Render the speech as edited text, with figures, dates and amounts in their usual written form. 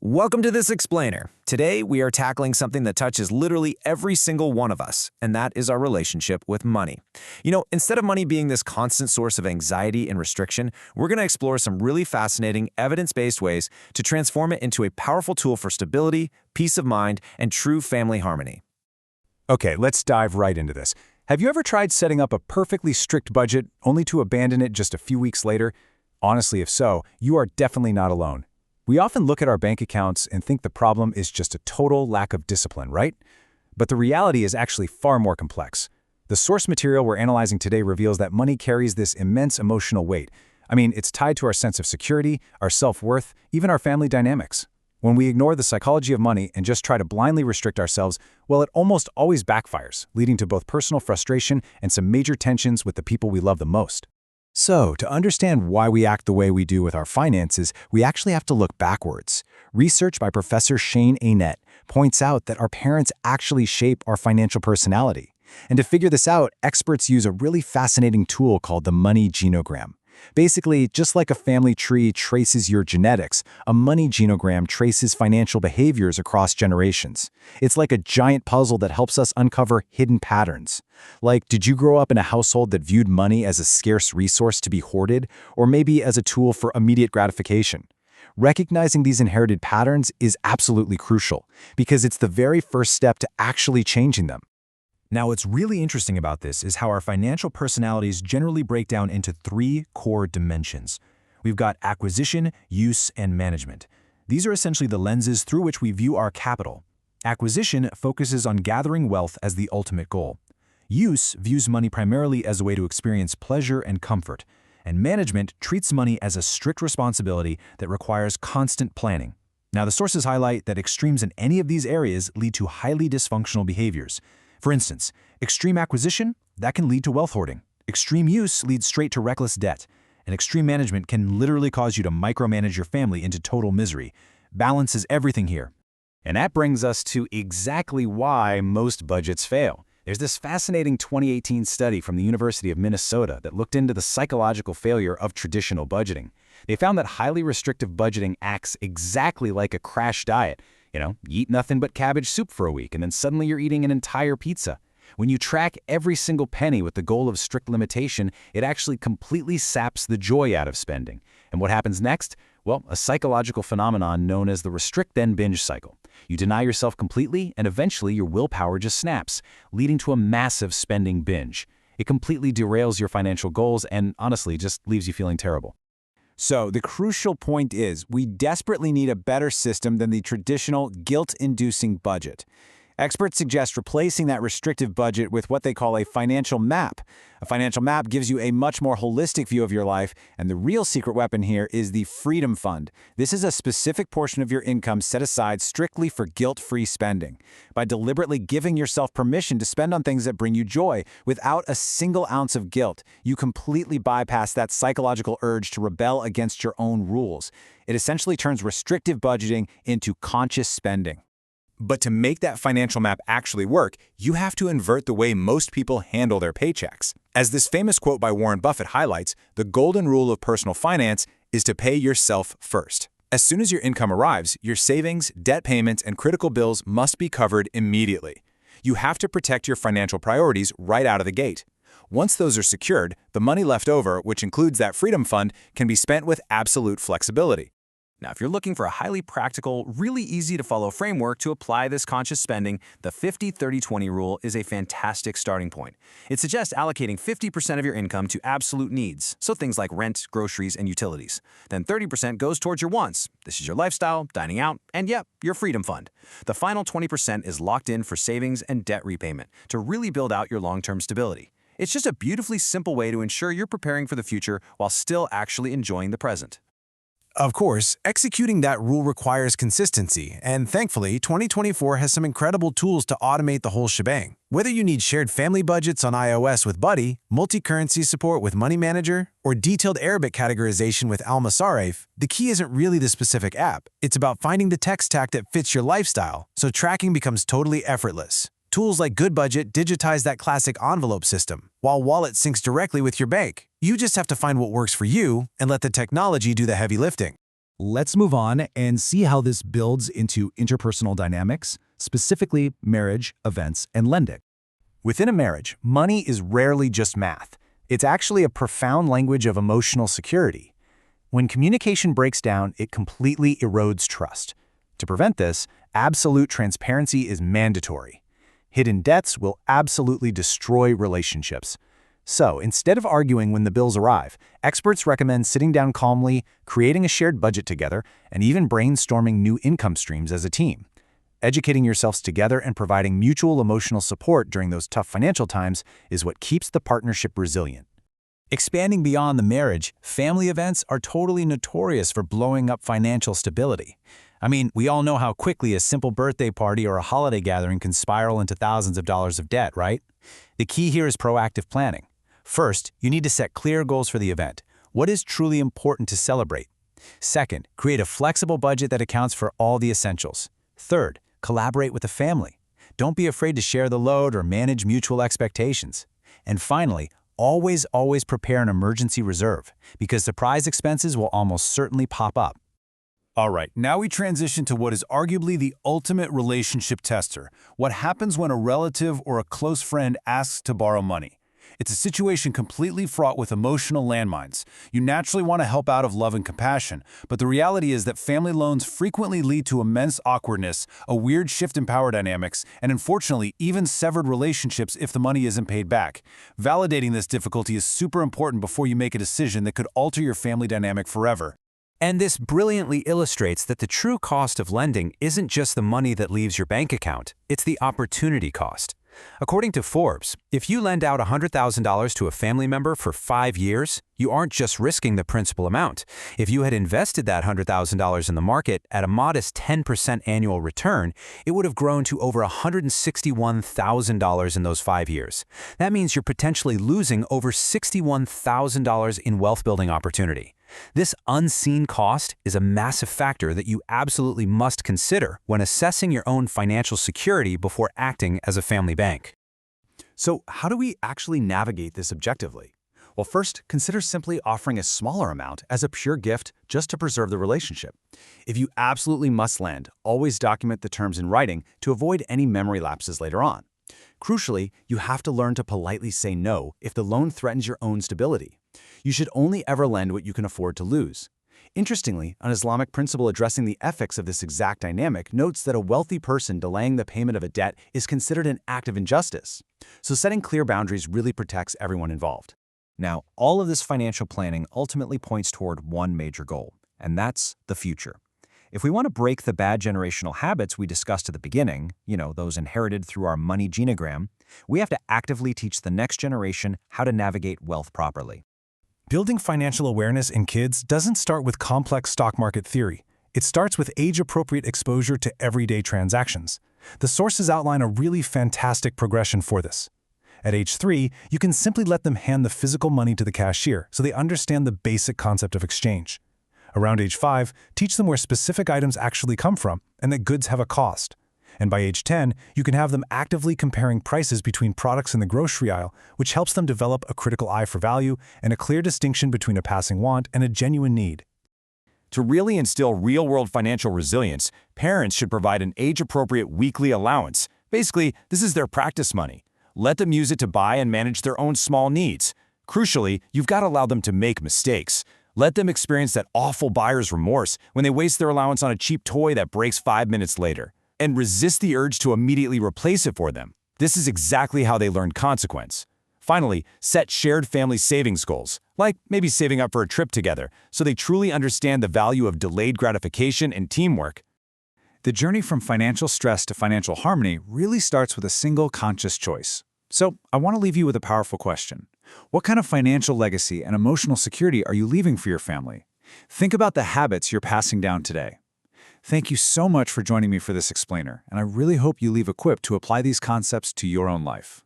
Welcome to This Explainer. Today, we are tackling something that touches literally every single one of us, and that is our relationship with money. Instead of money being this constant source of anxiety and restriction, we're going to explore some really fascinating, evidence-based ways to transform it into a powerful tool for stability, peace of mind, and true family harmony. Okay, let's dive right into this. Have you ever tried setting up a perfectly strict budget only to abandon it just a few weeks later? Honestly, if so, you are definitely not alone. We often look at our bank accounts and think the problem is just a total lack of discipline, right? But the reality is actually far more complex. The source material we're analyzing today reveals that money carries this immense emotional weight. It's tied to our sense of security, our self-worth, even our family dynamics. When we ignore the psychology of money and just try to blindly restrict ourselves, well, it almost always backfires, leading to both personal frustration and some major tensions with the people we love the most. So, to understand why we act the way we do with our finances, we actually have to look backwards. Research by Professor Shane Annett points out that our parents actually shape our financial personality. And to figure this out, experts use a really fascinating tool called the money genogram. Basically, just like a family tree traces your genetics, a money genogram traces financial behaviors across generations. It's like a giant puzzle that helps us uncover hidden patterns. Like, did you grow up in a household that viewed money as a scarce resource to be hoarded, or maybe as a tool for immediate gratification? Recognizing these inherited patterns is absolutely crucial, because it's the very first step to actually changing them. Now, what's really interesting about this is how our financial personalities generally break down into three core dimensions. We've got acquisition, use, and management. These are essentially the lenses through which we view our capital. Acquisition focuses on gathering wealth as the ultimate goal. Use views money primarily as a way to experience pleasure and comfort. And management treats money as a strict responsibility that requires constant planning. Now, the sources highlight that extremes in any of these areas lead to highly dysfunctional behaviors. For instance, extreme acquisition, that can lead to wealth hoarding. Extreme use leads straight to reckless debt. And extreme management can literally cause you to micromanage your family into total misery. Balance is everything here. And that brings us to exactly why most budgets fail. There's this fascinating 2018 study from the University of Minnesota that looked into the psychological failure of traditional budgeting. They found that highly restrictive budgeting acts exactly like a crash diet. You eat nothing but cabbage soup for a week, and then suddenly you're eating an entire pizza. When you track every single penny with the goal of strict limitation, it actually completely saps the joy out of spending. And what happens next? Well, a psychological phenomenon known as the restrict then binge cycle. You deny yourself completely, and eventually your willpower just snaps, leading to a massive spending binge. It completely derails your financial goals and, honestly, just leaves you feeling terrible. So the crucial point is we desperately need a better system than the traditional guilt-inducing budget. Experts suggest replacing that restrictive budget with what they call a financial map. A financial map gives you a much more holistic view of your life, and the real secret weapon here is the Freedom Fund. This is a specific portion of your income set aside strictly for guilt-free spending. By deliberately giving yourself permission to spend on things that bring you joy without a single ounce of guilt, you completely bypass that psychological urge to rebel against your own rules. It essentially turns restrictive budgeting into conscious spending. But to make that financial map actually work, you have to invert the way most people handle their paychecks. As this famous quote by Warren Buffett highlights, the golden rule of personal finance is to pay yourself first. As soon as your income arrives, your savings, debt payments, and critical bills must be covered immediately. You have to protect your financial priorities right out of the gate. Once those are secured, the money left over, which includes that Freedom Fund, can be spent with absolute flexibility. Now, if you're looking for a highly practical, really easy-to-follow framework to apply this conscious spending, the 50-30-20 rule is a fantastic starting point. It suggests allocating 50% of your income to absolute needs, so things like rent, groceries, and utilities. Then 30% goes towards your wants. This is your lifestyle, dining out, and yep, your Freedom Fund. The final 20% is locked in for savings and debt repayment to really build out your long-term stability. It's just a beautifully simple way to ensure you're preparing for the future while still actually enjoying the present. Of course, executing that rule requires consistency, and thankfully, 2024 has some incredible tools to automate the whole shebang. Whether you need shared family budgets on iOS with Buddy, multi-currency support with Money Manager, or detailed Arabic categorization with Al Masarif, the key isn't really the specific app. It's about finding the tech stack that fits your lifestyle, so tracking becomes totally effortless. Tools like Goodbudget digitize that classic envelope system, while Wallet syncs directly with your bank. You just have to find what works for you and let the technology do the heavy lifting. Let's move on and see how this builds into interpersonal dynamics, specifically marriage, events, and lending. Within a marriage, money is rarely just math. It's actually a profound language of emotional security. When communication breaks down, it completely erodes trust. To prevent this, absolute transparency is mandatory. Hidden debts will absolutely destroy relationships. So, instead of arguing when the bills arrive, experts recommend sitting down calmly, creating a shared budget together, and even brainstorming new income streams as a team. Educating yourselves together and providing mutual emotional support during those tough financial times is what keeps the partnership resilient. Expanding beyond the marriage, family events are totally notorious for blowing up financial stability. I mean, we all know how quickly a simple birthday party or a holiday gathering can spiral into thousands of dollars of debt, right? The key here is proactive planning. First, you need to set clear goals for the event. What is truly important to celebrate? Second, create a flexible budget that accounts for all the essentials. Third, collaborate with the family. Don't be afraid to share the load or manage mutual expectations. And finally, always prepare an emergency reserve, because surprise expenses will almost certainly pop up. All right, now we transition to what is arguably the ultimate relationship tester. What happens when a relative or a close friend asks to borrow money? It's a situation completely fraught with emotional landmines. You naturally want to help out of love and compassion, but the reality is that family loans frequently lead to immense awkwardness, a weird shift in power dynamics, and unfortunately, even severed relationships if the money isn't paid back. Validating this difficulty is super important before you make a decision that could alter your family dynamic forever. And this brilliantly illustrates that the true cost of lending isn't just the money that leaves your bank account, it's the opportunity cost. According to Forbes, if you lend out $100,000 to a family member for 5 years, you aren't just risking the principal amount. If you had invested that $100,000 in the market at a modest 10% annual return, it would have grown to over $161,000 in those 5 years. That means you're potentially losing over $61,000 in wealth-building opportunity. This unseen cost is a massive factor that you absolutely must consider when assessing your own financial security before acting as a family bank. So how do we actually navigate this objectively? Well, first, consider simply offering a smaller amount as a pure gift just to preserve the relationship. If you absolutely must lend, always document the terms in writing to avoid any memory lapses later on. Crucially, you have to learn to politely say no if the loan threatens your own stability. You should only ever lend what you can afford to lose. Interestingly, an Islamic principle addressing the ethics of this exact dynamic notes that a wealthy person delaying the payment of a debt is considered an act of injustice. So setting clear boundaries really protects everyone involved. Now, all of this financial planning ultimately points toward one major goal, and that's the future. If we want to break the bad generational habits we discussed at the beginning, those inherited through our money genogram, we have to actively teach the next generation how to navigate wealth properly. Building financial awareness in kids doesn't start with complex stock market theory. It starts with age-appropriate exposure to everyday transactions. The sources outline a really fantastic progression for this. At age 3, you can simply let them hand the physical money to the cashier so they understand the basic concept of exchange. Around age 5, teach them where specific items actually come from and that goods have a cost. And by age 10, you can have them actively comparing prices between products in the grocery aisle, which helps them develop a critical eye for value and a clear distinction between a passing want and a genuine need. To really instill real-world financial resilience, parents should provide an age-appropriate weekly allowance. Basically, this is their practice money. Let them use it to buy and manage their own small needs. Crucially, you've got to allow them to make mistakes. Let them experience that awful buyer's remorse when they waste their allowance on a cheap toy that breaks 5 minutes later. And resist the urge to immediately replace it for them. This is exactly how they learn consequence. Finally, set shared family savings goals, like maybe saving up for a trip together, so they truly understand the value of delayed gratification and teamwork. The journey from financial stress to financial harmony really starts with a single conscious choice. So, I want to leave you with a powerful question. What kind of financial legacy and emotional security are you leaving for your family? Think about the habits you're passing down today. Thank you so much for joining me for this explainer, and I really hope you leave equipped to apply these concepts to your own life.